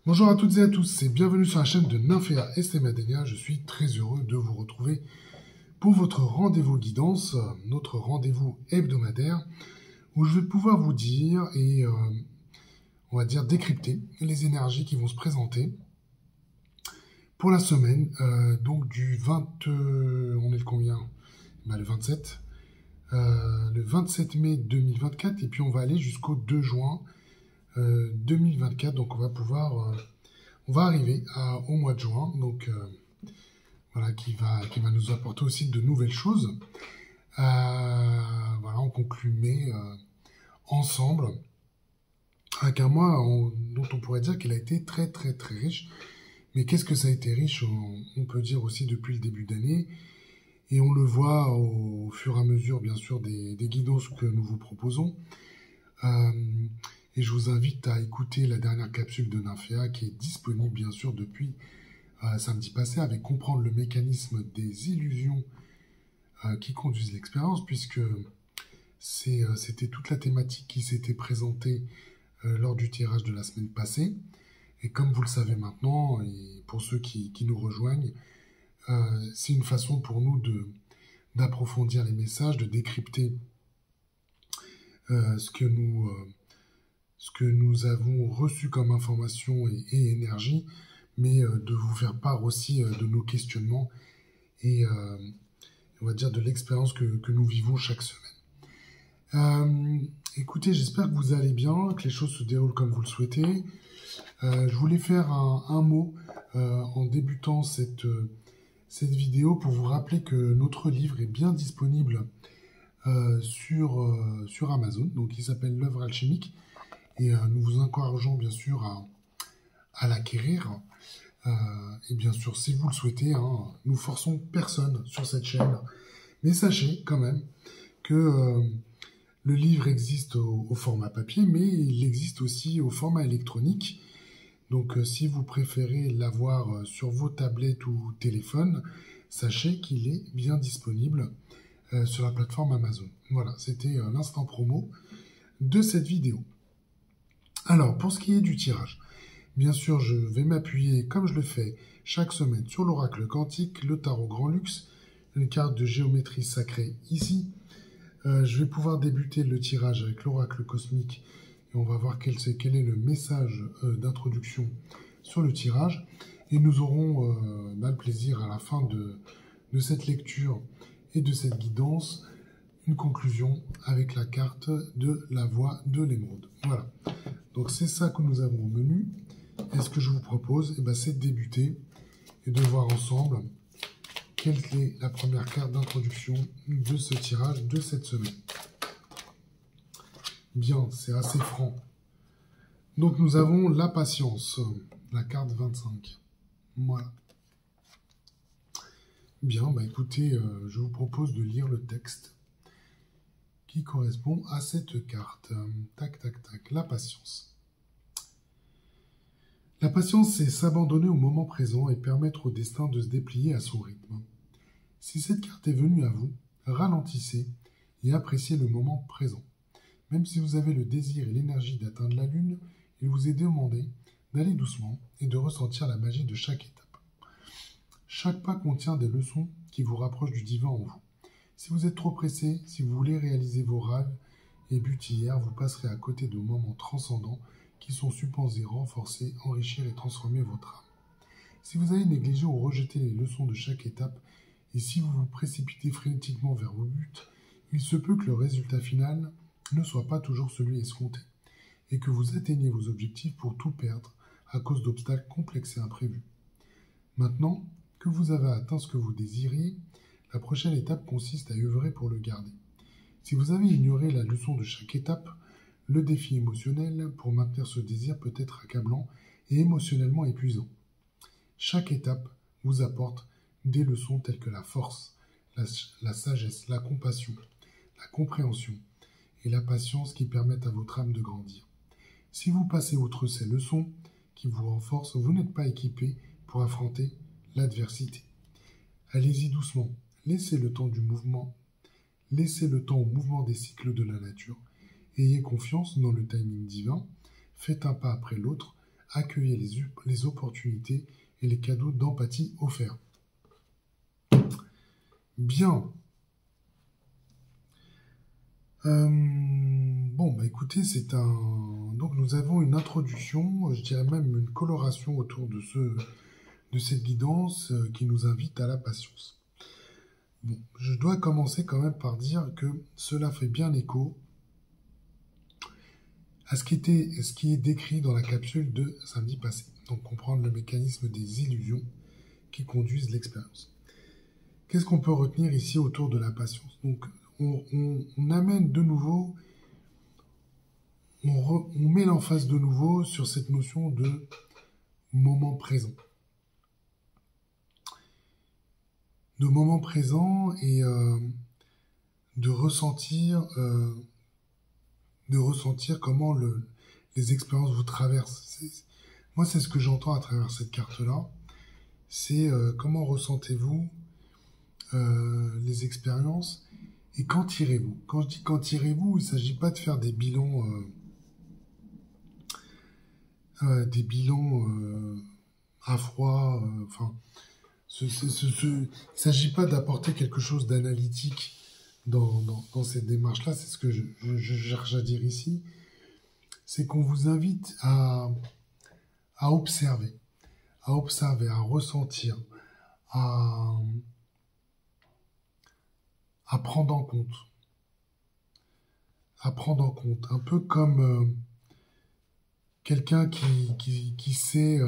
Bonjour à toutes et à tous et bienvenue sur la chaîne de Nymphéa Estemadenia. Je suis très heureux de vous retrouver pour votre rendez-vous guidance, notre rendez-vous hebdomadaire, où je vais pouvoir vous dire et on va dire décrypter les énergies qui vont se présenter pour la semaine, donc du 20, on est le combien? Le 27, le 27 mai 2024 et puis on va aller jusqu'au 2 juin 2024, donc on va arriver au mois de juin, donc voilà, qui va nous apporter aussi de nouvelles choses. Voilà, on conclut mai ensemble avec un mois dont on pourrait dire qu'il a été très très très riche. Mais qu'est-ce que ça a été riche, on peut dire aussi depuis le début d'année, et on le voit au fur et à mesure, bien sûr, des guidances que nous vous proposons. Et je vous invite à écouter la dernière capsule de Nymphéa qui est disponible bien sûr depuis samedi passé avec comprendre le mécanisme des illusions qui conduisent l'expérience, puisque c'était toute la thématique qui s'était présentée lors du tirage de la semaine passée. Et comme vous le savez maintenant, et pour ceux qui nous rejoignent, c'est une façon pour nous d'approfondir les messages, de décrypter ce que nous avons reçu comme information et énergie, mais de vous faire part aussi de nos questionnements et on va dire de l'expérience que nous vivons chaque semaine. Écoutez, j'espère que vous allez bien, que les choses se déroulent comme vous le souhaitez. Je voulais faire un mot en débutant cette vidéo pour vous rappeler que notre livre est bien disponible sur Amazon, donc il s'appelle L'œuvre alchimique. Et nous vous encourageons bien sûr à l'acquérir. Et bien sûr, si vous le souhaitez, nous forçons personne sur cette chaîne. Mais sachez quand même que le livre existe au format papier, mais il existe aussi au format électronique. Donc si vous préférez l'avoir sur vos tablettes ou téléphones, sachez qu'il est bien disponible sur la plateforme Amazon. Voilà, c'était l'instant promo de cette vidéo. Alors, pour ce qui est du tirage, bien sûr, je vais m'appuyer, comme je le fais chaque semaine, sur l'oracle quantique, le tarot Grand Luxe, une carte de géométrie sacrée ici. Je vais pouvoir débuter le tirage avec l'oracle cosmique et on va voir quel est le message d'introduction sur le tirage. Et nous aurons le plaisir à la fin de cette lecture et de cette guidance, une conclusion avec la carte de la voix de l'émeraude. Voilà. Donc c'est ça que nous avons au menu. Et ce que je vous propose, c'est de débuter et de voir ensemble quelle est la première carte d'introduction de ce tirage de cette semaine. Bien, c'est assez franc. Donc nous avons la patience, la carte 25. Voilà. Bien, écoutez, je vous propose de lire le texte qui correspond à cette carte. Tac, tac, tac. La patience. La patience, c'est s'abandonner au moment présent et permettre au destin de se déplier à son rythme. Si cette carte est venue à vous, ralentissez et appréciez le moment présent. Même si vous avez le désir et l'énergie d'atteindre la lune, il vous est demandé d'aller doucement et de ressentir la magie de chaque étape. Chaque pas contient des leçons qui vous rapprochent du divin en vous. Si vous êtes trop pressé, si vous voulez réaliser vos rêves et buts hier, vous passerez à côté de moments transcendants qui sont supposés renforcer, enrichir et transformer votre âme. Si vous allez négliger ou rejeter les leçons de chaque étape, et si vous vous précipitez frénétiquement vers vos buts, il se peut que le résultat final ne soit pas toujours celui escompté, et que vous atteigniez vos objectifs pour tout perdre à cause d'obstacles complexes et imprévus. Maintenant que vous avez atteint ce que vous désiriez, la prochaine étape consiste à œuvrer pour le garder. Si vous avez ignoré la leçon de chaque étape, le défi émotionnel pour maintenir ce désir peut être accablant et émotionnellement épuisant. Chaque étape vous apporte des leçons telles que la force, la sagesse, la compassion, la compréhension et la patience qui permettent à votre âme de grandir. Si vous passez outre ces leçons qui vous renforcent, vous n'êtes pas équipé pour affronter l'adversité. Allez-y doucement, laissez le temps du mouvement, laissez le temps au mouvement des cycles de la nature. Ayez confiance dans le timing divin, faites un pas après l'autre, accueillez les opportunités et les cadeaux d'empathie offerts. Bien. Bon, bah écoutez, donc nous avons une introduction, je dirais même une coloration autour de cette guidance qui nous invite à la patience. Bon, je dois commencer quand même par dire que cela fait bien écho à ce qui est décrit dans la capsule de samedi passé. Donc comprendre le mécanisme des illusions qui conduisent l'expérience. Qu'est-ce qu'on peut retenir ici autour de la patience? Donc on amène de nouveau, on met l'emphase de nouveau sur cette notion de moment présent. De moment présent et de ressentir comment les expériences vous traversent. Moi, c'est ce que j'entends à travers cette carte-là. C'est comment ressentez-vous les expériences et quand irez-vous. Quand je dis quand irez-vous, il ne s'agit pas de faire des bilans à froid. Il ne s'agit pas d'apporter quelque chose d'analytique dans cette démarche-là. C'est ce que je cherche à dire ici. C'est qu'on vous invite à observer, à ressentir, à prendre en compte. Un peu comme quelqu'un qui sait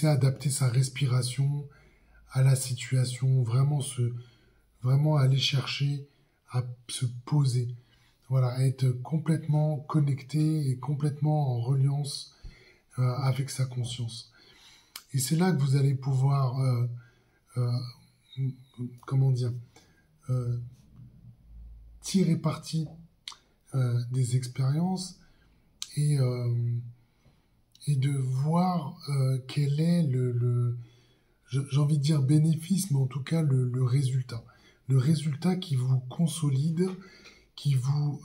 adapter sa respiration à la situation, vraiment aller chercher à se poser, voilà, à être complètement connecté et complètement en reliance avec sa conscience. Et c'est là que vous allez pouvoir, tirer parti des expériences et de voir quel est j'ai envie de dire bénéfice, mais en tout cas le résultat. Le résultat qui vous consolide, qui vous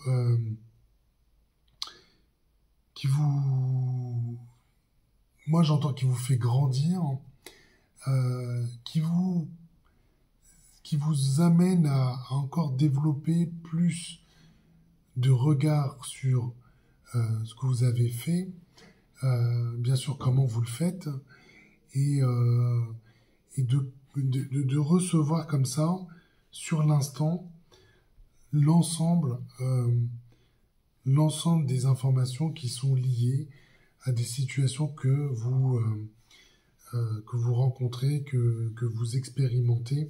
moi j'entends qui vous fait grandir, qui vous amène à encore développer plus de regard sur ce que vous avez fait, bien sûr comment vous le faites, et de recevoir comme ça, sur l'instant, l'ensemble des informations qui sont liées à des situations que vous rencontrez, que vous expérimentez,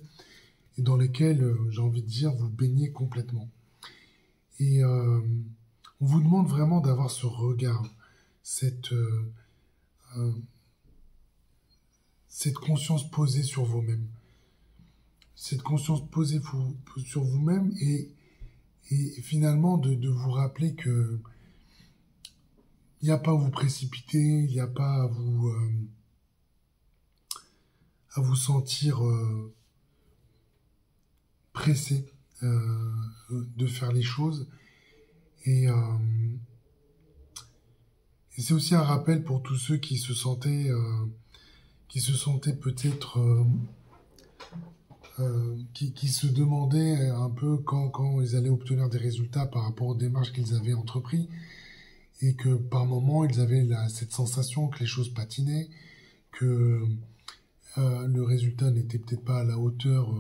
et dans lesquelles, j'ai envie de dire, vous baignez complètement. Et on vous demande vraiment d'avoir ce regard, cette conscience posée sur vous-même. Cette conscience posée sur vous-même et finalement de vous rappeler que il n'y a pas à vous précipiter, il n'y a pas à vous sentir pressé de faire les choses. Et c'est aussi un rappel pour tous ceux qui se sentaient peut-être qui se demandaient un peu quand ils allaient obtenir des résultats par rapport aux démarches qu'ils avaient entreprises, et que par moments ils avaient cette sensation que les choses patinaient, que le résultat n'était peut-être pas à la hauteur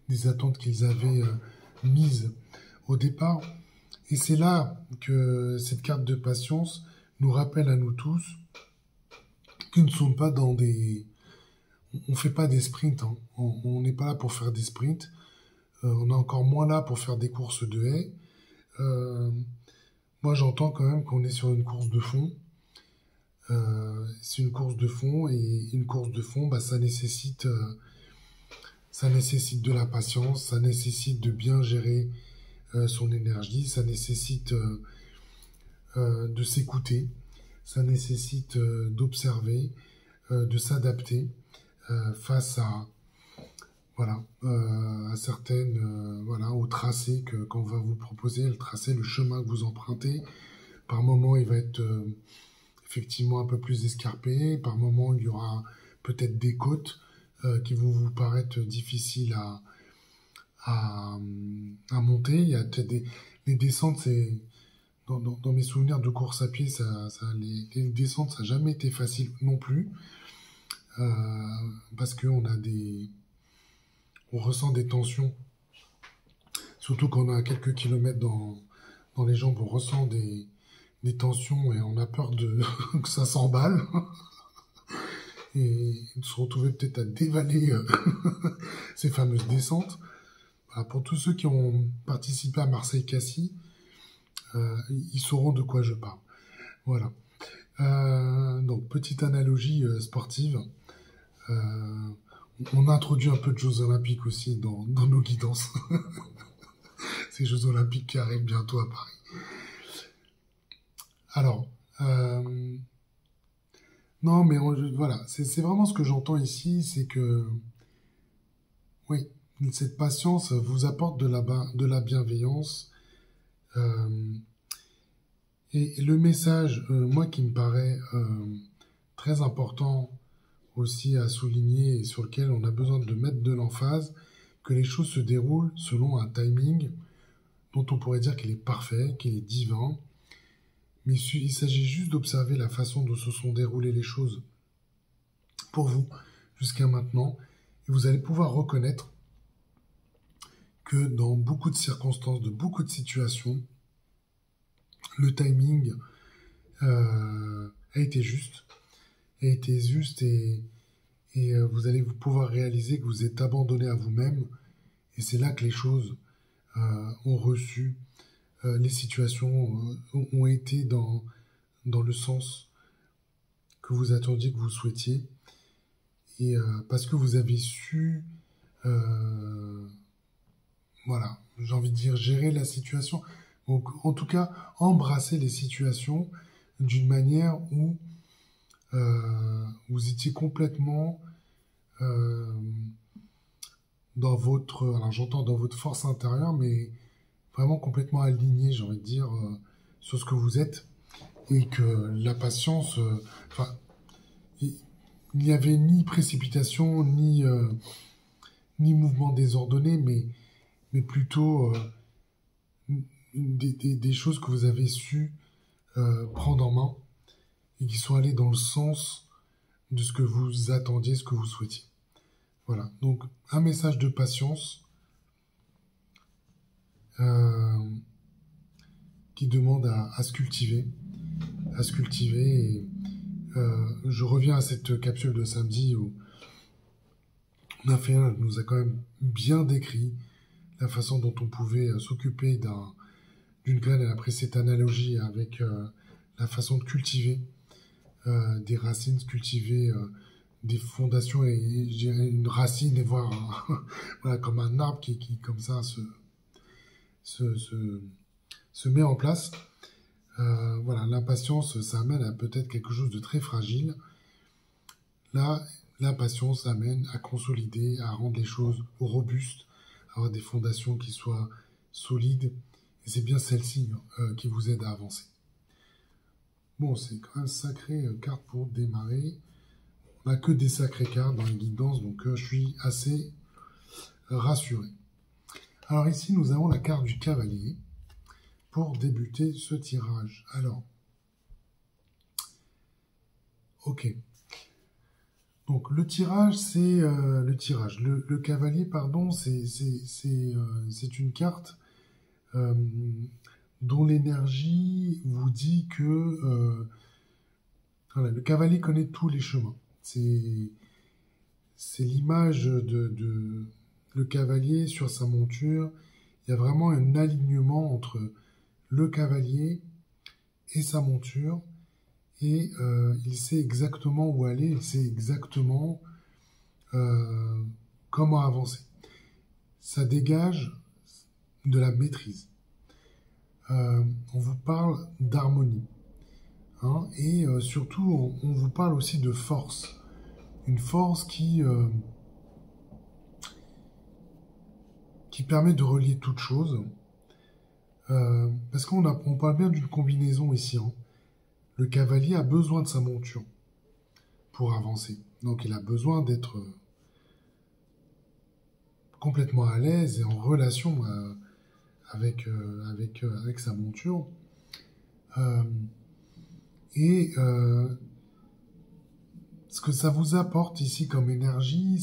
des attentes qu'ils avaient mises au départ. Et c'est là que cette carte de patience nous rappelle à nous tous que nous ne sommes pas dans des... On ne fait pas des sprints, hein. On n'est pas là pour faire des sprints. On est encore moins là pour faire des courses de haies. Moi, j'entends quand même qu'on est sur une course de fond. C'est une course de fond, et une course de fond, bah, ça nécessite de la patience, ça nécessite de bien gérer son énergie, ça nécessite de s'écouter, ça nécessite d'observer, de s'adapter face à certaines au tracé qu'on va vous proposer, le tracé, le chemin que vous empruntez. Par moment, il va être effectivement un peu plus escarpé. Par moments, il y aura peut-être des côtes qui vont vous paraître difficiles à, à monter. Il y a peut-être les descentes, c'est dans mes souvenirs de course à pied, les descentes, ça n'a jamais été facile non plus, parce qu'on on ressent des tensions, surtout quand on a quelques kilomètres dans les jambes, on ressent des tensions et on a peur que ça s'emballe et de se retrouver peut-être à dévaler ces fameuses descentes. Voilà, pour tous ceux qui ont participé à Marseille-Cassis, ils sauront de quoi je parle. Voilà. Donc, petite analogie sportive. On a introduit un peu de Jeux Olympiques aussi dans nos guidances. Ces Jeux Olympiques qui arrivent bientôt à Paris. Alors, non, mais voilà, c'est vraiment ce que j'entends ici, c'est que, oui, cette patience vous apporte de la bienveillance. Et le message, moi, qui me paraît très important aussi à souligner et sur lequel on a besoin de mettre de l'emphase, que les choses se déroulent selon un timing dont on pourrait dire qu'il est parfait, qu'il est divin, mais il s'agit juste d'observer la façon dont se sont déroulées les choses pour vous jusqu'à maintenant, et vous allez pouvoir reconnaître que dans beaucoup de circonstances, de beaucoup de situations, le timing a été juste, et vous allez pouvoir réaliser que vous êtes abandonné à vous-même, et c'est là que les choses ont reçu, les situations ont été dans le sens que vous attendiez, que vous souhaitiez, et parce que vous avez su, voilà, j'ai envie de dire, gérer la situation. Donc, en tout cas, embrasser les situations d'une manière où vous étiez complètement dans votre, alors j'entends dans votre force intérieure, mais vraiment complètement aligné, j'ai envie de dire, sur ce que vous êtes, et que la patience, il n'y avait ni précipitation, ni mouvement désordonné, mais plutôt des choses que vous avez su prendre en main et qui sont allées dans le sens de ce que vous attendiez, ce que vous souhaitiez. Voilà, donc un message de patience qui demande à se cultiver. Et je reviens à cette capsule de samedi où Naféa nous a quand même bien décrit la façon dont on pouvait s'occuper d'une graine. Elle a pris cette analogie avec la façon de cultiver des racines, cultiver des fondations, et je dirais une racine, et voir voilà, comme un arbre qui comme ça se met en place. Voilà, l'impatience, ça amène à peut-être quelque chose de très fragile. Là, l'impatience amène à consolider, à rendre les choses robustes, à avoir des fondations qui soient solides, et c'est bien celle-ci qui vous aide à avancer. Bon, c'est quand même sacrée carte pour démarrer. On n'a que des sacrées cartes dans les guidances, donc je suis assez rassuré. Alors ici, nous avons la carte du cavalier pour débuter ce tirage. Alors, ok. Donc le tirage, c'est le tirage. Le cavalier, pardon, c'est une carte dont l'énergie vous dit que voilà, le cavalier connaît tous les chemins. C'est l'image de le cavalier sur sa monture. Il y a vraiment un alignement entre le cavalier et sa monture, et il sait exactement où aller, il sait exactement comment avancer. Ça dégage de la maîtrise. On vous parle d'harmonie, hein, et surtout on vous parle aussi de force, une force qui permet de relier toutes choses, parce qu'on parle bien d'une combinaison ici, hein. le cavalier a besoin de sa monture pour avancer. Donc il a besoin d'être complètement à l'aise et en relation avec sa monture. Ce que ça vous apporte ici comme énergie,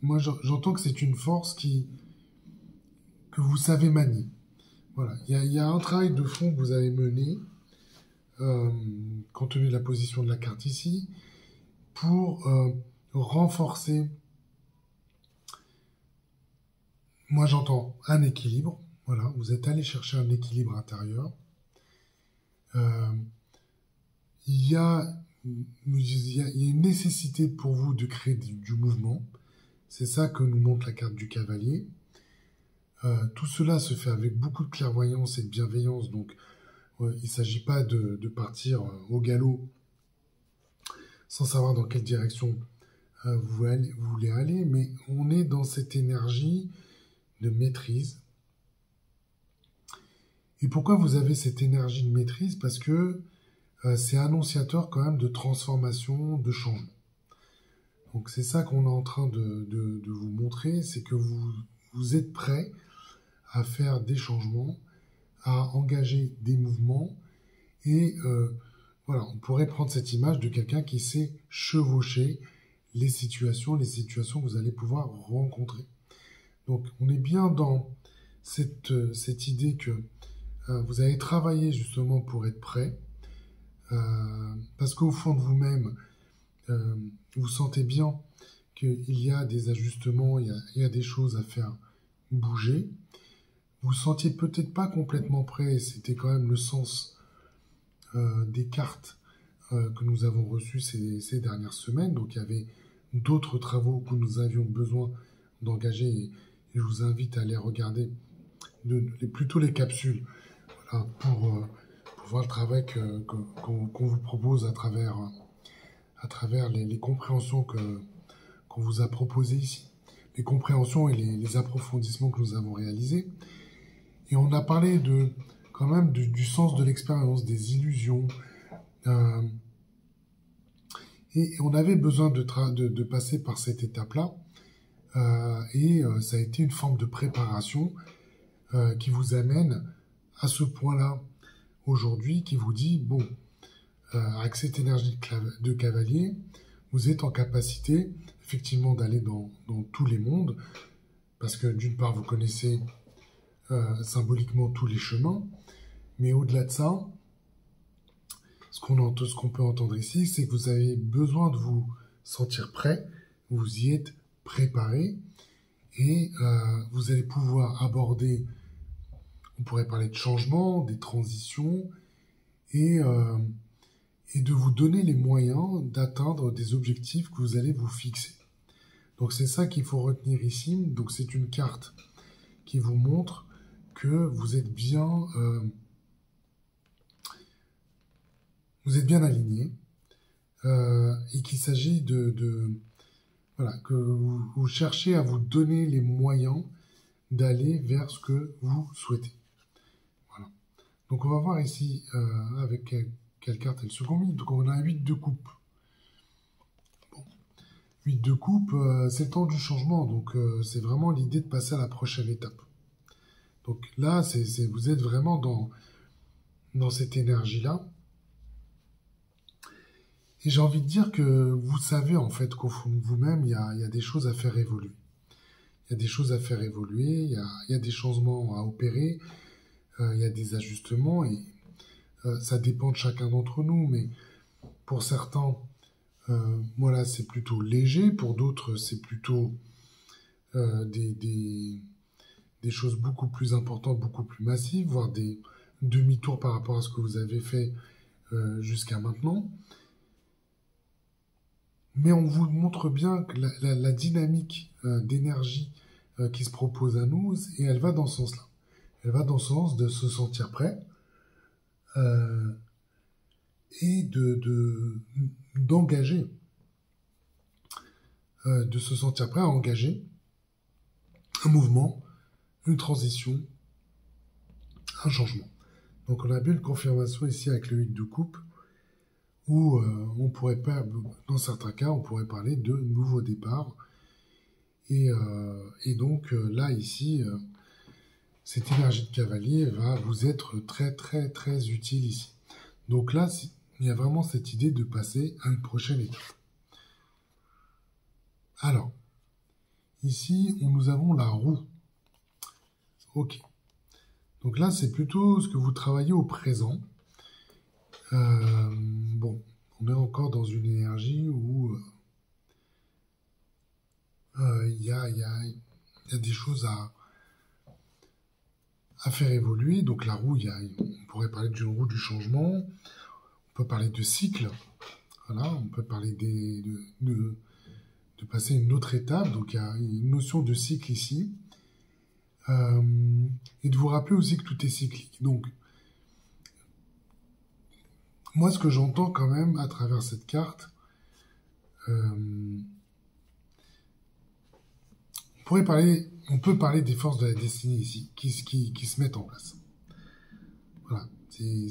moi j'entends que c'est une force que vous savez manier. Voilà, il y a un travail de fond que vous avez mené, compte tenu de la position de la carte ici, pour renforcer, moi j'entends un équilibre. Voilà, vous êtes allé chercher un équilibre intérieur. Il y a une nécessité pour vous de créer du mouvement. C'est ça que nous montre la carte du cavalier. Tout cela se fait avec beaucoup de clairvoyance et de bienveillance. Donc, il ne s'agit pas de partir au galop sans savoir dans quelle direction vous voulez aller. Mais on est dans cette énergie de maîtrise. Et pourquoi vous avez cette énergie de maîtrise? Parce que c'est annonciateur quand même de transformation, de changement. Donc c'est ça qu'on est en train de vous montrer, c'est que vous êtes prêt à faire des changements, à engager des mouvements, et voilà, on pourrait prendre cette image de quelqu'un qui sait chevaucher les situations que vous allez pouvoir rencontrer. Donc on est bien dans cette idée que vous allez travailler justement pour être prêt, parce qu'au fond de vous-même, vous sentez bien qu'il y a des ajustements, il y a des choses à faire bouger. Vous ne sentiez peut-être pas complètement prêt, c'était quand même le sens des cartes que nous avons reçues ces dernières semaines. Donc il y avait d'autres travaux que nous avions besoin d'engager, et je vous invite à aller regarder plutôt les capsules, voilà, pour voir le travail qu'on vous propose à travers les compréhensions qu'on vous a proposées ici. Les compréhensions et les approfondissements que nous avons réalisés. Et on a parlé quand même du sens de l'expérience, des illusions. Et on avait besoin de passer par cette étape-là. Ça a été une forme de préparation qui vous amène à ce point-là aujourd'hui, qui vous dit, bon, avec cette énergie de cavalier, vous êtes en capacité effectivement d'aller dans tous les mondes, parce que d'une part vous connaissez symboliquement tous les chemins, mais au-delà de ça, ce qu'on peut entendre ici, c'est que vous avez besoin de vous sentir prêt, vous y êtes préparé, et vous allez pouvoir aborder, on pourrait parler de changement, des transitions, et de vous donner les moyens d'atteindre des objectifs que vous allez vous fixer. Donc c'est ça qu'il faut retenir ici. Donc c'est une carte qui vous montre que vous êtes bien aligné, et qu'il s'agit voilà, que vous cherchez à vous donner les moyens d'aller vers ce que vous souhaitez. Voilà. Donc on va voir ici avec quelle carte elle se combine. Donc on a un 8 de coupe. Bon. 8 de coupe, c'est le temps du changement. Donc c'est vraiment l'idée de passer à la prochaine étape. Donc là, vous êtes vraiment dans cette énergie-là. Et j'ai envie de dire que vous savez en fait qu'au fond de vous-même, il y a des choses à faire évoluer. Il y a des choses à faire évoluer, il y a des changements à opérer, il y a des ajustements, et ça dépend de chacun d'entre nous, mais pour certains, voilà, c'est plutôt léger, pour d'autres, c'est plutôt des choses beaucoup plus importantes, beaucoup plus massives, voire des demi-tours par rapport à ce que vous avez fait jusqu'à maintenant. Mais on vous montre bien que la dynamique d'énergie qui se propose à nous, et elle va dans ce sens-là. Elle va dans le sens de se sentir prêt et d'engager, de se sentir prêt à engager un mouvement, une transition, un changement. Donc on a bien une confirmation ici avec le 8 de coupe, où on pourrait pas, dans certains cas, on pourrait parler de nouveau départ. Et donc là, ici, cette énergie de cavalier va vous être très très très utile ici. Donc là, il y a vraiment cette idée de passer à une prochaine étape. Alors, ici, nous avons la roue. Ok. Donc là, c'est plutôt ce que vous travaillez au présent. Bon, on est encore dans une énergie où il y a des choses à faire évoluer. Donc la roue, on pourrait parler d'une roue du changement. On peut parler de cycle. Voilà, on peut parler de passer à une autre étape. Donc il y a une notion de cycle ici. Et de vous rappeler aussi que tout est cyclique. Donc, moi, ce que j'entends quand même à travers cette carte, on peut parler des forces de la destinée ici, qui se mettent en place. Voilà, c'est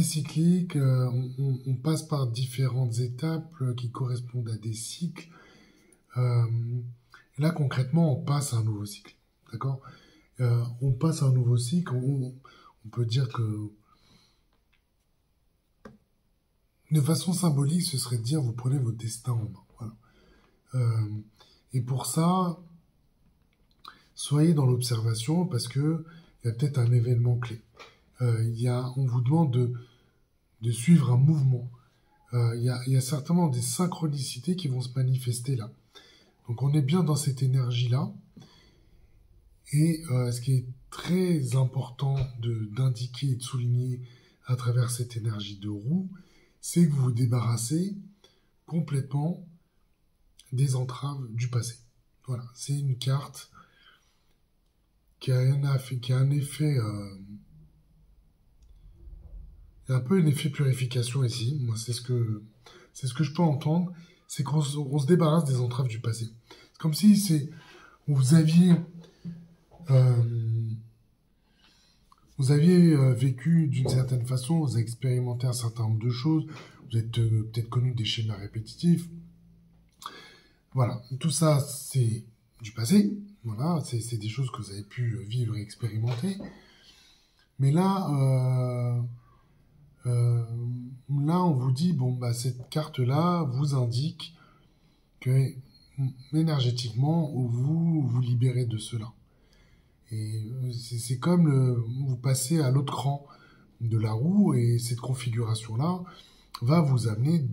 cyclique, on passe par différentes étapes qui correspondent à des cycles. Là, concrètement, on passe à un nouveau cycle. D'accord ? On passe à un nouveau cycle. On peut dire que, de façon symbolique, ce serait de dire vous prenez votre destin en main. Voilà. Et pour ça, soyez dans l'observation parce que il y a peut-être un événement clé. On vous demande de suivre un mouvement. Il y a certainement des synchronicités qui vont se manifester là. Donc on est bien dans cette énergie-là. Et ce qui est très important d'indiquer et de souligner à travers cette énergie de roue, c'est que vous vous débarrassez complètement des entraves du passé. Voilà, c'est une carte qui a un effet, un peu un effet purification ici. Moi, c'est ce que je peux entendre, c'est qu'on se débarrasse des entraves du passé. C'est comme si vous aviez vécu d'une certaine façon, vous avez expérimenté un certain nombre de choses, vous êtes peut-être connu des schémas répétitifs. Voilà, tout ça, c'est du passé. Voilà, c'est des choses que vous avez pu vivre et expérimenter. Mais là, on vous dit, bon, bah, cette carte-là vous indique que énergétiquement, vous vous libérez de cela. Et c'est comme vous passez à l'autre cran de la roue, et cette configuration-là va vous amener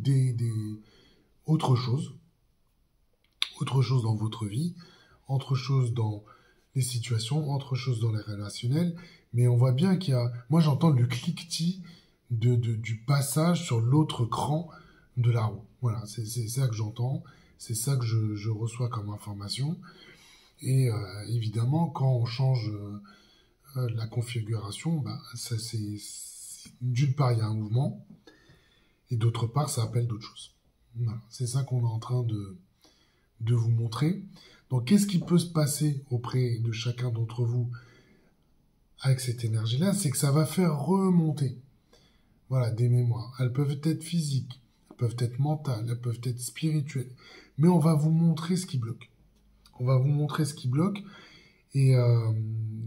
autre chose dans votre vie, autre chose dans les situations, autre chose dans les relationnels. Mais on voit bien moi j'entends le cliquetis du passage sur l'autre cran de la roue. Voilà, c'est ça que j'entends, c'est ça que je reçois comme information. Et évidemment, quand on change la configuration, d'une part, il y a un mouvement, et d'autre part, ça appelle d'autres choses. Voilà, c'est ça qu'on est en train de vous montrer. Donc, qu'est-ce qui peut se passer auprès de chacun d'entre vous avec cette énergie-là? C'est que ça va faire remonter, voilà, des mémoires. Elles peuvent être physiques, elles peuvent être mentales, elles peuvent être spirituelles. Mais on va vous montrer ce qui bloque. On va vous montrer ce qui bloque. Et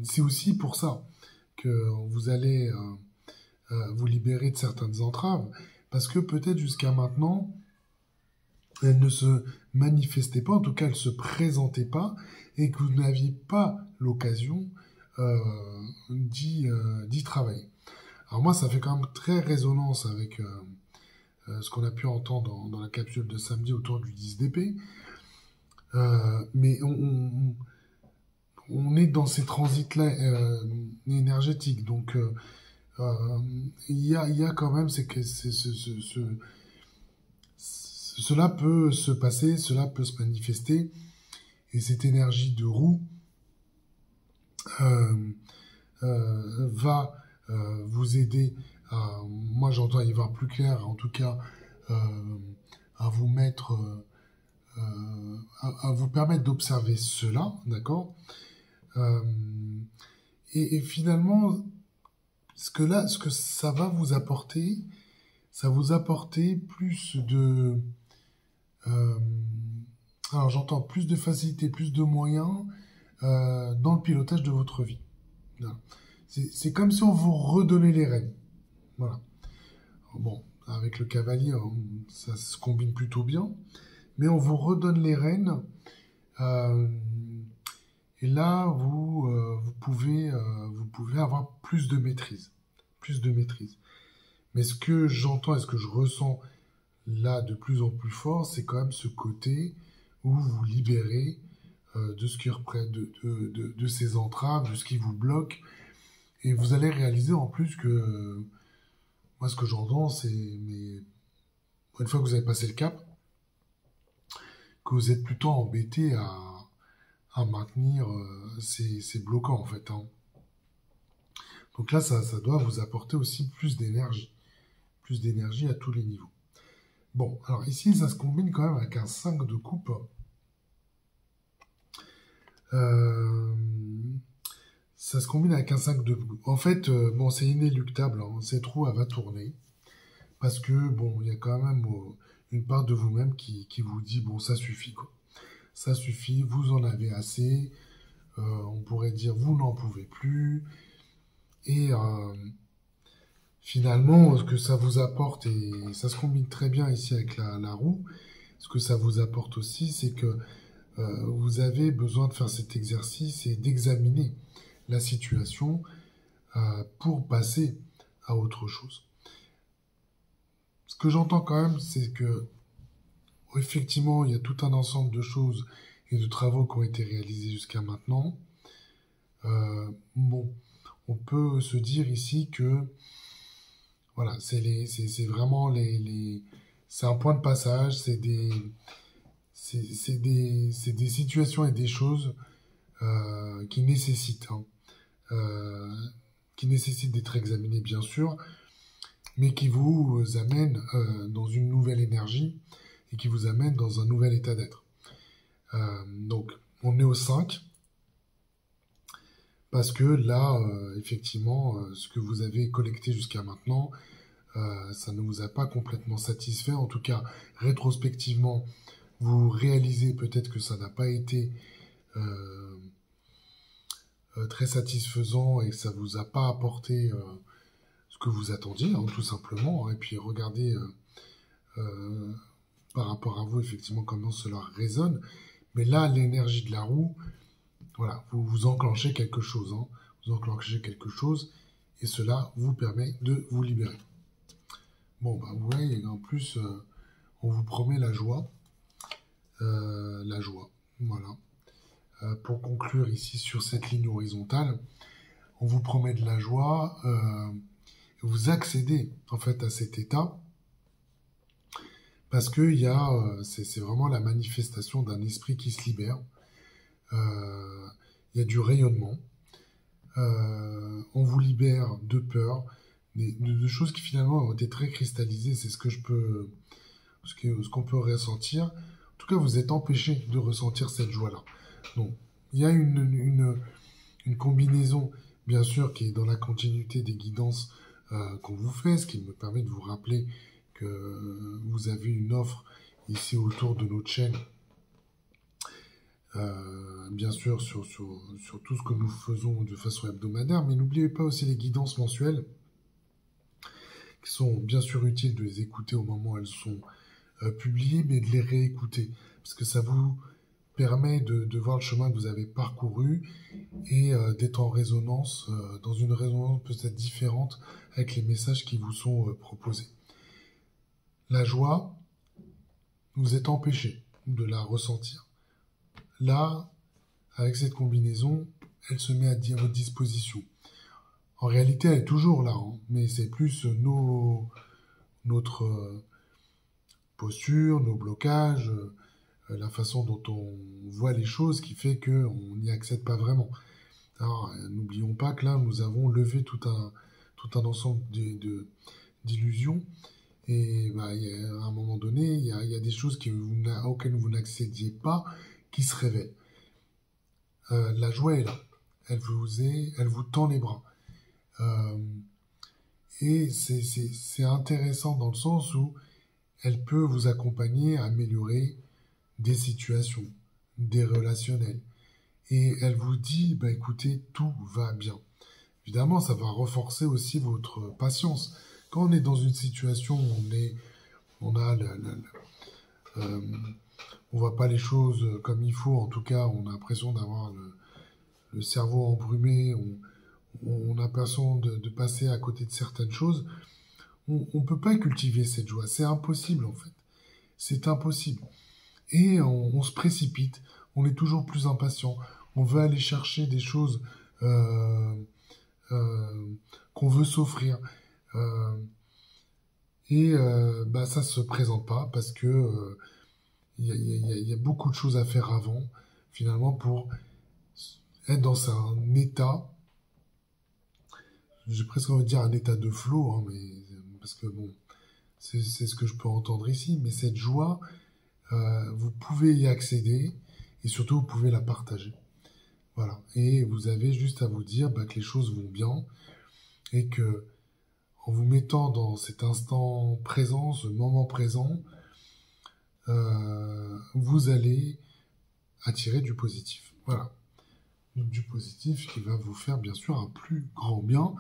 c'est aussi pour ça que vous allez vous libérer de certaines entraves. Parce que peut-être jusqu'à maintenant, elles ne se manifestaient pas, en tout cas elles ne se présentaient pas, et que vous n'aviez pas l'occasion d'y travailler. Alors moi, ça fait quand même très résonance avec ce qu'on a pu entendre dans la capsule de samedi autour du 10 d'épée. Mais on est dans ces transits-là énergétiques. Donc, il y a quand même cela peut se passer, cela peut se manifester. Et cette énergie de roue va vous aider moi j'entends y voir plus clair, en tout cas, à vous mettre... à vous permettre d'observer cela, d'accord ? Et finalement, ce que ça va vous apporter, ça vous apporter plus de... euh, alors j'entends plus de facilité, plus de moyens dans le pilotage de votre vie. Voilà. C'est comme si on vous redonnait les rênes. Voilà. Bon, avec le cavalier, ça se combine plutôt bien, mais on vous redonne les rênes. euh, et là, vous pouvez avoir plus de maîtrise. Plus de maîtrise. Mais ce que j'entends et ce que je ressens là de plus en plus fort, c'est quand même ce côté où vous vous libérez de ce qui représente, de ces entraves, de ce qui vous bloque. Et vous allez réaliser en plus que, moi ce que j'entends, c'est, mais une fois que vous avez passé le cap, que vous êtes plutôt embêté à maintenir ces bloquants en fait. Hein. Donc là, ça doit vous apporter aussi plus d'énergie à tous les niveaux. Bon, alors ici, ça se combine quand même avec un 5 de coupe. Euh, ça se combine avec un 5 de coupe. En fait, bon, c'est inéluctable, hein, cette roue, elle va tourner. Parce que, bon, il y a quand même une part de vous-même qui vous dit, bon, ça suffit, quoi. Ça suffit, vous en avez assez. On pourrait dire, vous n'en pouvez plus. Et finalement, ce que ça vous apporte, et ça se combine très bien ici avec la roue, ce que ça vous apporte aussi, c'est que vous avez besoin de faire cet exercice et d'examiner la situation pour passer à autre chose. Ce que j'entends quand même, c'est que effectivement, il y a tout un ensemble de choses et de travaux qui ont été réalisés jusqu'à maintenant. Bon, on peut se dire ici que voilà, c'est vraiment c'est un point de passage, c'est des situations et des choses qui nécessitent, hein, euh, qui nécessitent d'être examinées bien sûr, mais qui vous amènent dans une nouvelle énergie et qui vous amènent dans un nouvel état d'être. Donc, on est au 5, parce que là, effectivement, ce que vous avez collecté jusqu'à maintenant, ça ne vous a pas complètement satisfait. En tout cas, rétrospectivement, vous réalisez peut-être que ça n'a pas été très satisfaisant et que ça vous a pas apporté ce que vous attendiez, hein, tout simplement. Et puis regardez par rapport à vous, effectivement, comment cela résonne. Mais là, l'énergie de la roue, voilà, vous enclenchez quelque chose. Hein. Vous enclenchez quelque chose et cela vous permet de vous libérer. Bon, bah, vous voyez, en plus, on vous promet la joie. Voilà. Pour conclure ici sur cette ligne horizontale, on vous promet de la joie. Vous accédez en fait à cet état parce que c'est vraiment la manifestation d'un esprit qui se libère. Il y a du rayonnement. On vous libère de peur, de choses qui finalement ont été très cristallisées. C'est ce qu'on peut ressentir. En tout cas, vous êtes empêché de ressentir cette joie-là. Donc, il y a une combinaison, bien sûr, qui est dans la continuité des guidances qu'on vous fait, ce qui me permet de vous rappeler que vous avez une offre ici autour de notre chaîne, bien sûr, sur tout ce que nous faisons de façon hebdomadaire, mais n'oubliez pas aussi les guidances mensuelles, qui sont bien sûr utiles de les écouter au moment où elles sont publiées, mais de les réécouter, parce que ça vous permet de voir le chemin que vous avez parcouru et d'être en résonance, dans une résonance peut-être différente avec les messages qui vous sont proposés. La joie, vous êtes empêché de la ressentir. Là, avec cette combinaison, elle se met à votre disposition. En réalité, elle est toujours là, hein, mais c'est plus notre posture, nos blocages, la façon dont on voit les choses qui fait qu'on n'y accède pas vraiment. Alors, n'oublions pas que là, nous avons levé tout un ensemble d'illusions. Et bah, à un moment donné, il y a des choses auxquelles vous n'accédiez pas qui se révèlent. La joie est là. elle vous tend les bras. Et c'est intéressant dans le sens où elle peut vous accompagner à améliorer des situations, des relationnels. Et elle vous dit, bah écoutez, tout va bien. Évidemment, ça va renforcer aussi votre patience. Quand on est dans une situation où on voit pas les choses comme il faut, en tout cas, on a l'impression d'avoir le cerveau embrumé, on a l'impression de passer à côté de certaines choses, on ne peut pas cultiver cette joie. C'est impossible, en fait. C'est impossible. Et on se précipite, on est toujours plus impatient, on veut aller chercher des choses qu'on veut s'offrir. Bah, ça se présente pas parce que y a beaucoup de choses à faire avant, finalement, pour être dans un état, j'ai presque envie de dire un état de flow, hein, mais, parce que bon, c'est ce que je peux entendre ici, mais cette joie, vous pouvez y accéder et surtout vous pouvez la partager. Voilà. Et vous avez juste à vous dire bah, que les choses vont bien et que en vous mettant dans cet instant présent, ce moment présent, vous allez attirer du positif. Voilà. Du positif qui va vous faire bien sûr un plus grand bien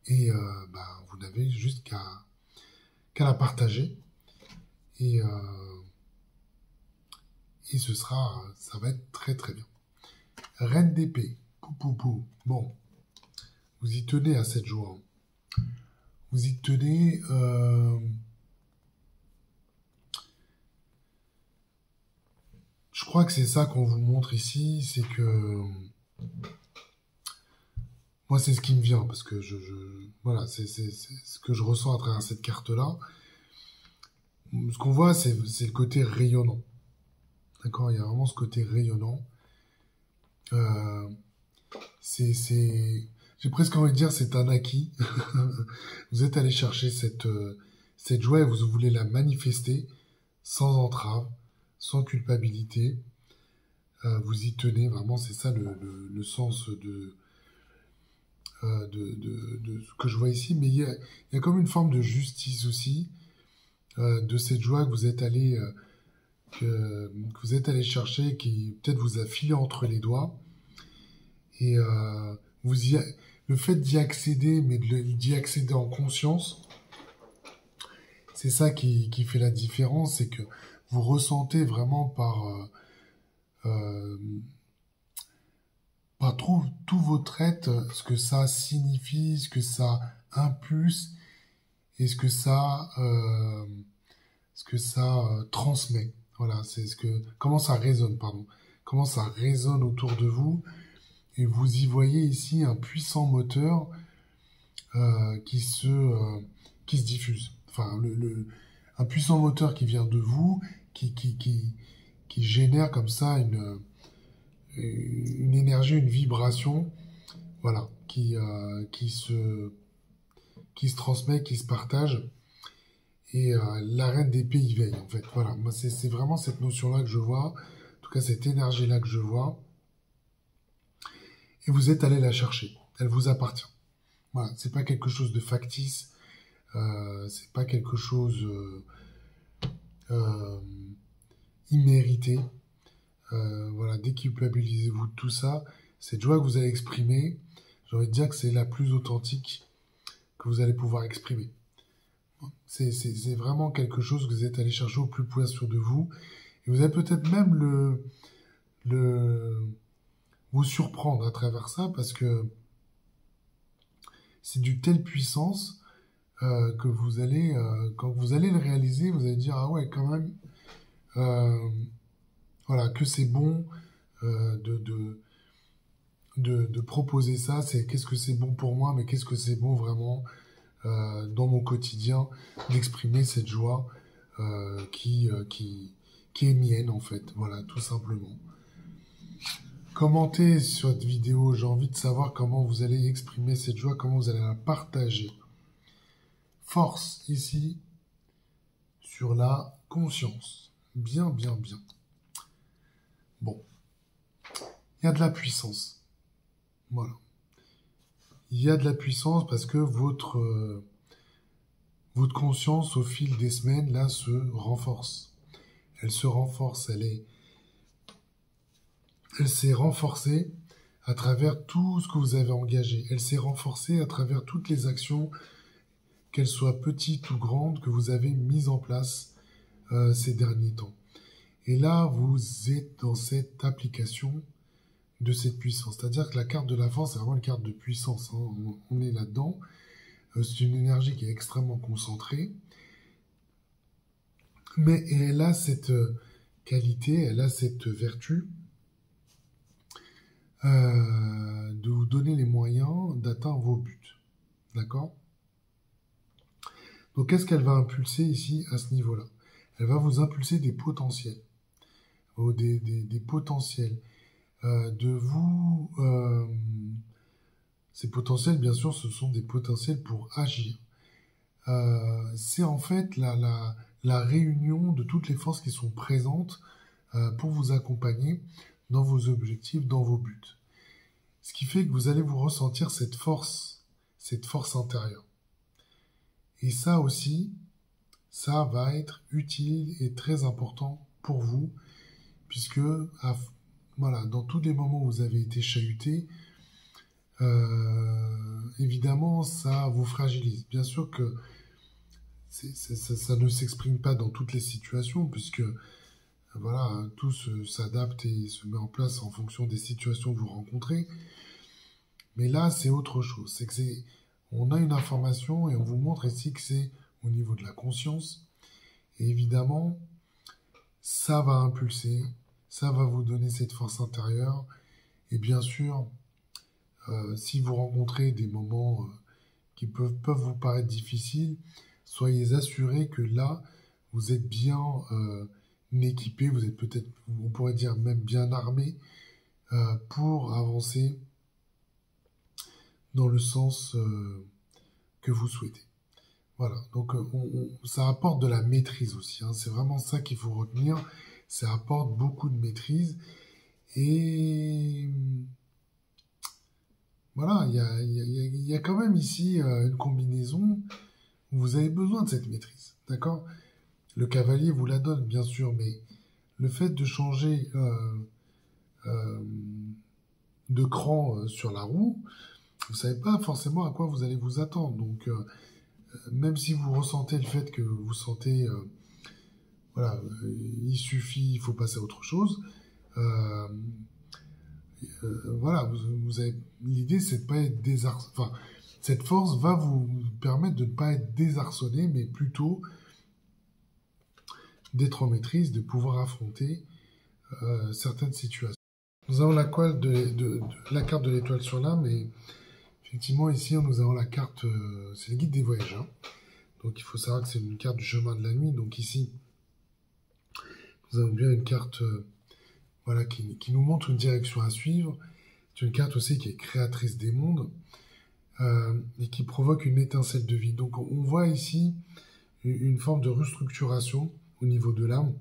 et bah, vous n'avez juste qu'à la partager et ça va être très très bien. Reine d'épée, pou pou pou. Bon, vous y tenez à cette joie. Vous y tenez. Je crois que c'est ça qu'on vous montre ici, c'est que moi c'est ce qui me vient parce que voilà, c'est ce que je ressens à travers cette carte-là. Ce qu'on voit, c'est le côté rayonnant. D'accord, il y a vraiment ce côté rayonnant. J'ai presque envie de dire c'est un acquis. Vous êtes allé chercher cette joie et vous voulez la manifester sans entrave, sans culpabilité. Vous y tenez vraiment, c'est ça le sens de ce que je vois ici. Mais il y a comme une forme de justice aussi de cette joie que vous êtes allé chercher, qui peut-être vous a filé entre les doigts. Et le fait d'y accéder, mais d'y accéder en conscience, c'est ça qui fait la différence, c'est que vous ressentez vraiment par tous vos traits ce que ça signifie, ce que ça impulse et ce que ça transmet. Voilà, c'est comment ça résonne, pardon. Comment ça résonne autour de vous. Et vous y voyez ici un puissant moteur qui se diffuse. Enfin, un puissant moteur qui vient de vous, qui génère comme ça une énergie, une vibration, voilà, qui se transmet, qui se partage. Et la reine d'épée y veille, en fait. Voilà, moi c'est vraiment cette notion-là que je vois, en tout cas cette énergie-là que je vois. Et vous êtes allé la chercher. Elle vous appartient. Voilà, c'est pas quelque chose de factice. C'est pas quelque chose immérité. Voilà, déculpabilisez-vous de tout ça. Cette joie que vous allez exprimer, j'ai envie de dire que c'est la plus authentique que vous allez pouvoir exprimer. C'est vraiment quelque chose que vous êtes allé chercher au plus profond de vous. Et vous allez peut-être même vous surprendre à travers ça, parce que c'est d'une telle puissance que vous allez, quand vous allez le réaliser, vous allez dire ah ouais quand même, voilà, que c'est bon de proposer ça. C'est qu'est-ce que c'est bon pour moi, mais qu'est-ce que c'est bon vraiment dans mon quotidien d'exprimer cette joie qui est mienne en fait. Voilà, tout simplement. Commentez sur cette vidéo, j'ai envie de savoir comment vous allez exprimer cette joie, comment vous allez la partager. Force ici sur la conscience. Bien, bien, bien. Bon, il y a de la puissance. Voilà. Il y a de la puissance parce que votre conscience, au fil des semaines, là, se renforce. Elle se renforce, elle s'est renforcée à travers tout ce que vous avez engagé. Elle s'est renforcée à travers toutes les actions, qu'elles soient petites ou grandes, que vous avez mises en place ces derniers temps. Et là, vous êtes dans cette application de cette puissance. C'est-à-dire que la carte de la force, c'est vraiment une carte de puissance. Hein. On est là-dedans. C'est une énergie qui est extrêmement concentrée. Mais elle a cette qualité, elle a cette vertu de vous donner les moyens d'atteindre vos buts. D'accord? Donc, qu'est-ce qu'elle va impulser ici à ce niveau-là? Elle va vous impulser des potentiels. Des potentiels. De vous... ces potentiels, bien sûr, ce sont des potentiels pour agir. C'est en fait la réunion de toutes les forces qui sont présentes pour vous accompagner dans vos objectifs, dans vos buts. Ce qui fait que vous allez vous ressentir cette force intérieure. Et ça aussi, ça va être utile et très important pour vous, puisque voilà, dans tous les moments où vous avez été chahuté, évidemment, ça vous fragilise. Bien sûr que ça ne s'exprime pas dans toutes les situations, puisque voilà, tout s'adapte et se met en place en fonction des situations que vous rencontrez. Mais là, c'est autre chose. C'est que on a une information et on vous montre ici que c'est au niveau de la conscience. Et évidemment, ça va impulser, ça va vous donner cette force intérieure. Et bien sûr, si vous rencontrez des moments qui peuvent vous paraître difficiles, soyez assurés que là, vous êtes bien équipé, vous êtes peut-être, on pourrait dire même bien armé pour avancer dans le sens que vous souhaitez. Voilà, donc ça apporte de la maîtrise aussi, hein. C'est vraiment ça qu'il faut retenir, ça apporte beaucoup de maîtrise, et voilà, il y a quand même ici une combinaison où vous avez besoin de cette maîtrise, d'accord? Le cavalier vous la donne, bien sûr, mais le fait de changer de cran sur la roue, vous savez pas forcément à quoi vous allez vous attendre. Donc, même si vous ressentez le fait que vous sentez, voilà, il suffit, il faut passer à autre chose. Voilà, vous avez l'idée, c'est de pas être désarçonné. Enfin, cette force va vous permettre de ne pas être désarçonné, mais plutôt d'être en maîtrise, de pouvoir affronter certaines situations. Nous avons la carte de l'étoile sur l'âme, et effectivement ici nous avons la carte, c'est le guide des voyages. Hein. Donc il faut savoir que c'est une carte du chemin de la nuit. Donc ici, nous avons bien une carte voilà, qui nous montre une direction à suivre. C'est une carte aussi qui est créatrice des mondes et qui provoque une étincelle de vie. Donc on voit ici une forme de restructuration au niveau de l'âme.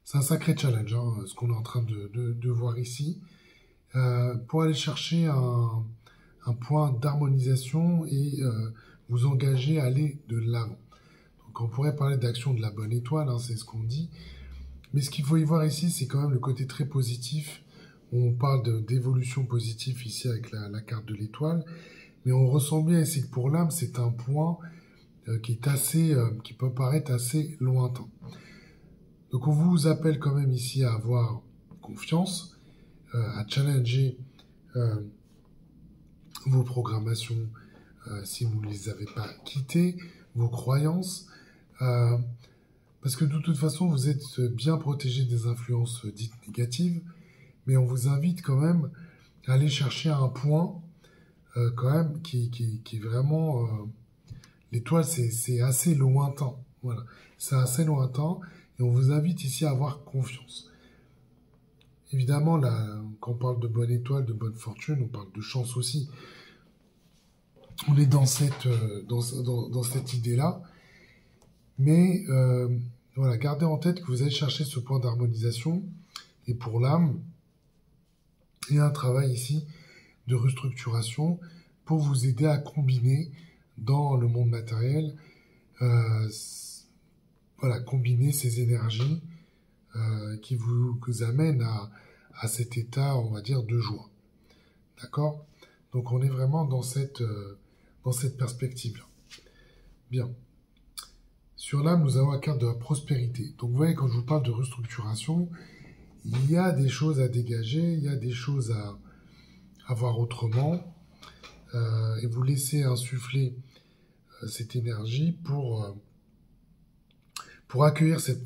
C'est un sacré challenge, hein, ce qu'on est en train de voir ici, pour aller chercher un point d'harmonisation et vous engager à aller de l'avant. Donc on pourrait parler d'action de la bonne étoile, hein, c'est ce qu'on dit, mais ce qu'il faut y voir ici, c'est quand même le côté très positif. On parle d'évolution positive ici avec la carte de l'étoile, mais on ressent bien ici que pour l'âme, c'est un point qui est assez, qui peut paraître assez lointain. Donc on vous appelle quand même ici à avoir confiance, à challenger vos programmations si vous ne les avez pas quittées, vos croyances, parce que de toute façon vous êtes bien protégé des influences dites négatives, mais on vous invite quand même à aller chercher un point quand même qui est vraiment... l'étoile, c'est assez lointain, voilà, c'est assez lointain. Et on vous invite ici à avoir confiance. Évidemment, là, quand on parle de bonne étoile, de bonne fortune, on parle de chance aussi. On est dans cette idée-là. Mais voilà, gardez en tête que vous allez chercher ce point d'harmonisation. Et pour l'âme, et un travail ici de restructuration pour vous aider à combiner dans le monde matériel, voilà, combiner ces énergies qui vous amènent à cet état, on va dire, de joie. D'accord? Donc on est vraiment dans cette perspective-là. Bien. Sur l'âme, nous avons la carte de la prospérité. Donc vous voyez, quand je vous parle de restructuration, il y a des choses à dégager, il y a des choses à voir autrement, et vous laissez insuffler cette énergie pour accueillir cette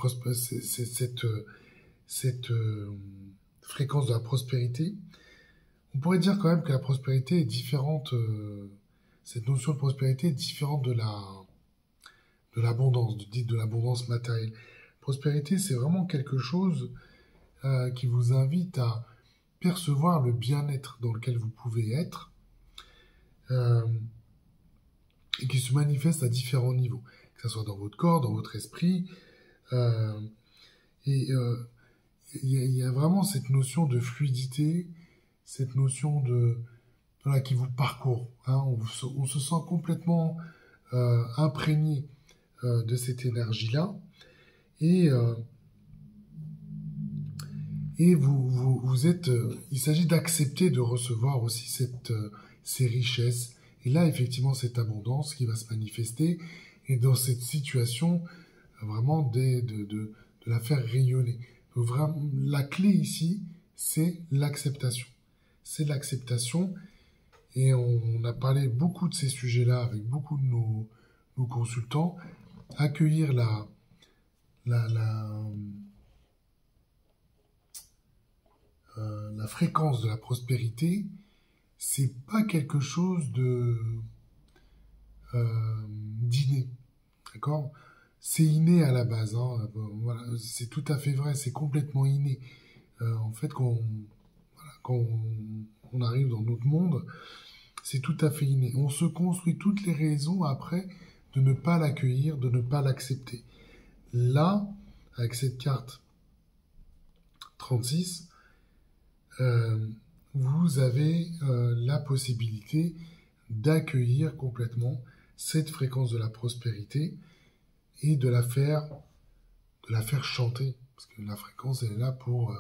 fréquence de la prospérité. On pourrait dire quand même que la prospérité est différente, cette notion de prospérité est différente de l'abondance, de l'abondance matérielle. Prospérité, c'est vraiment quelque chose qui vous invite à percevoir le bien-être dans lequel vous pouvez être et qui se manifeste à différents niveaux, que ce soit dans votre corps, dans votre esprit. Il y a vraiment cette notion de fluidité, cette notion voilà, qui vous parcourt. Hein. On se sent complètement imprégné de cette énergie-là. Et vous êtes... il s'agit d'accepter de recevoir aussi ces richesses. Et là, effectivement, cette abondance qui va se manifester. Et dans cette situation, vraiment de la faire rayonner. Donc, vraiment, la clé ici, c'est l'acceptation. C'est l'acceptation. Et on a parlé beaucoup de ces sujets-là avec beaucoup de nos consultants. Accueillir la fréquence de la prospérité, c'est pas quelque chose d'inné, d'accord? C'est inné à la base, hein. Voilà, c'est tout à fait vrai, c'est complètement inné. En fait, quand on arrive dans notre monde, c'est tout à fait inné. On se construit toutes les raisons après de ne pas l'accueillir, de ne pas l'accepter. Là, avec cette carte 36, vous avez la possibilité d'accueillir complètement cette fréquence de la prospérité et de la faire chanter. Parce que la fréquence, elle est là pour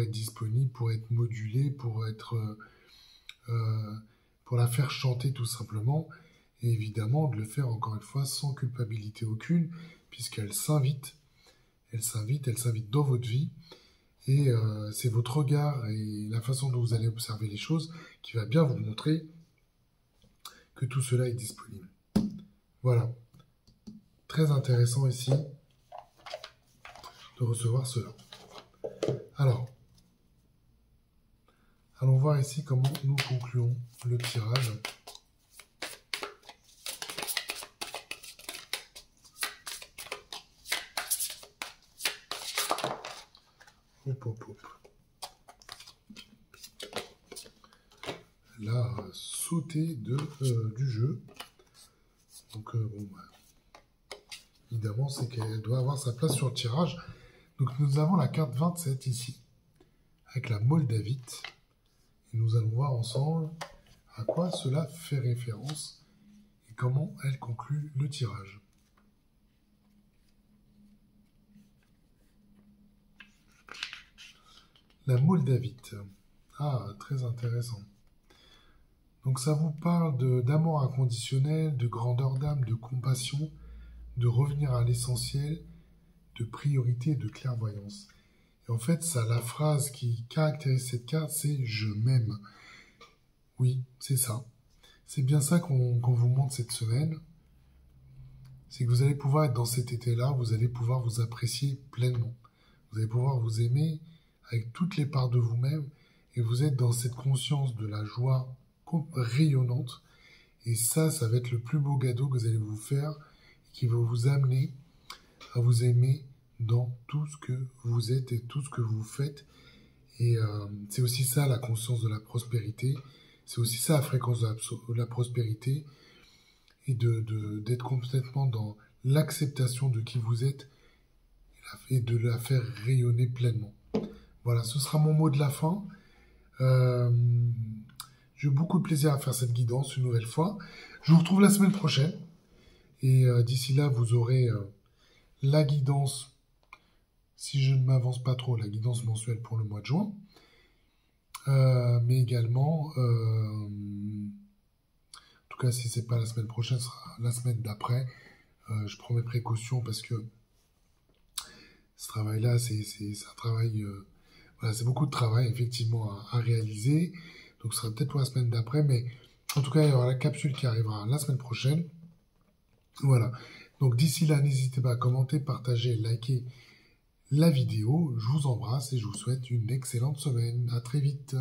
être disponible, pour être modulée, pour la faire chanter tout simplement. Et évidemment, de le faire encore une fois sans culpabilité aucune, puisqu'elle s'invite dans votre vie. Et c'est votre regard et la façon dont vous allez observer les choses qui va bien vous montrer que tout cela est disponible. Voilà. Très intéressant ici de recevoir cela. Alors, allons voir ici comment nous concluons le tirage. Hop, hop, hop. La sautée du jeu. Donc, bon, évidemment, c'est qu'elle doit avoir sa place sur le tirage. Donc, nous avons la carte 27 ici, avec la Moldavite. Et nous allons voir ensemble à quoi cela fait référence et comment elle conclut le tirage. La Moldavite. Ah, très intéressant. Donc ça vous parle d'amour inconditionnel, de grandeur d'âme, de compassion, de revenir à l'essentiel, de priorité et de clairvoyance. Et en fait, ça, la phrase qui caractérise cette carte, c'est « je m'aime ». Oui, c'est ça. C'est bien ça qu'on vous montre cette semaine. C'est que vous allez pouvoir être dans cet été-là, vous allez pouvoir vous apprécier pleinement. Vous allez pouvoir vous aimer avec toutes les parts de vous-même, et vous êtes dans cette conscience de la joie rayonnante, et ça va être le plus beau cadeau que vous allez vous faire, qui va vous amener à vous aimer dans tout ce que vous êtes et tout ce que vous faites. Et c'est aussi ça la conscience de la prospérité, c'est aussi ça la fréquence de la prospérité, et d'être complètement dans l'acceptation de qui vous êtes, et de la faire rayonner pleinement. Voilà, ce sera mon mot de la fin. J'ai eu beaucoup de plaisir à faire cette guidance une nouvelle fois. Je vous retrouve la semaine prochaine. Et d'ici là, vous aurez la guidance, si je ne m'avance pas trop, la guidance mensuelle pour le mois de juin. Mais également, en tout cas, si c'est pas la semaine prochaine, ce sera la semaine d'après. Je prends mes précautions parce que ce travail-là, c'est un travail, voilà, c'est beaucoup de travail effectivement à réaliser. Donc, ce sera peut-être pour la semaine d'après, mais en tout cas, il y aura la capsule qui arrivera la semaine prochaine. Voilà. Donc, d'ici là, n'hésitez pas à commenter, partager, liker la vidéo. Je vous embrasse et je vous souhaite une excellente semaine. À très vite.